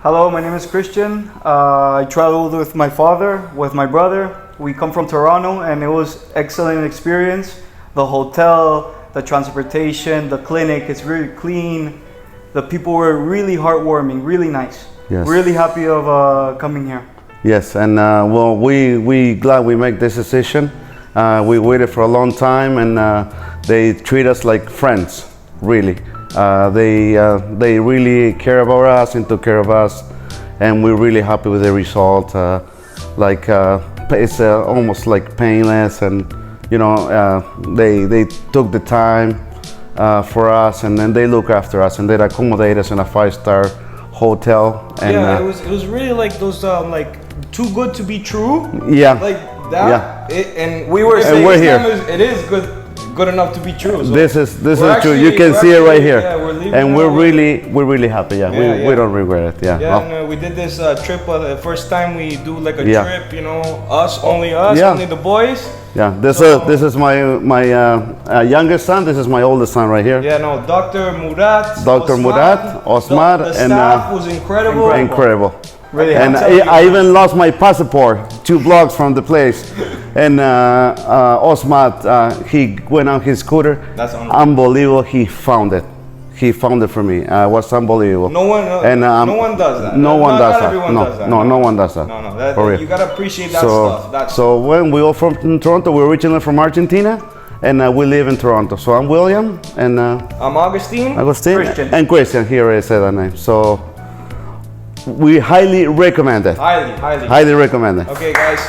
Hello, my name is Christian. I traveled with my father, with my brother. We come from Toronto, and it was excellent experience. The hotel, the transportation, the clinic, it's really clean. The people were really heartwarming, really nice. Yes. Really happy of coming here. Yes, and well, we glad we make this decision. We waited for a long time, and they treat us like friends, really. They really care about us and took care of us, and we're really happy with the result. It's almost like painless, and you know, they took the time for us, and then they look after us, and they accommodate us in a 5-star hotel. And yeah, it was really like those like too good to be true. Yeah, like that. Yeah. And we were saying we're here. It is good enough to be true. So this is true. You can see it right here, yeah, and we're really happy. Yeah, we don't regret it. Yeah. Yeah, and we did this trip. The first time we do like a Yeah. trip, you know, only us, Yeah. only the boys. Yeah, this is my youngest son. This is my oldest son right here. Yeah, no, Dr. Murat. Dr. Murat, Osman, the and staff was incredible. incredible. Really And happy. I even lost my passport 2 blocks from the place. And Osman, he went on his scooter. That's unbelievable. He found it. He found it for me. It was unbelievable. No one does that. No one does not that. Everyone does that. No one does that. No. For real. You gotta appreciate that stuff. So when we all from Toronto, we're originally from Argentina, and we live in Toronto. So I'm William, and I'm Agustin. Christian. and Christian. Here I said that name. So we highly recommend it. Highly. Highly recommend it. Okay, guys.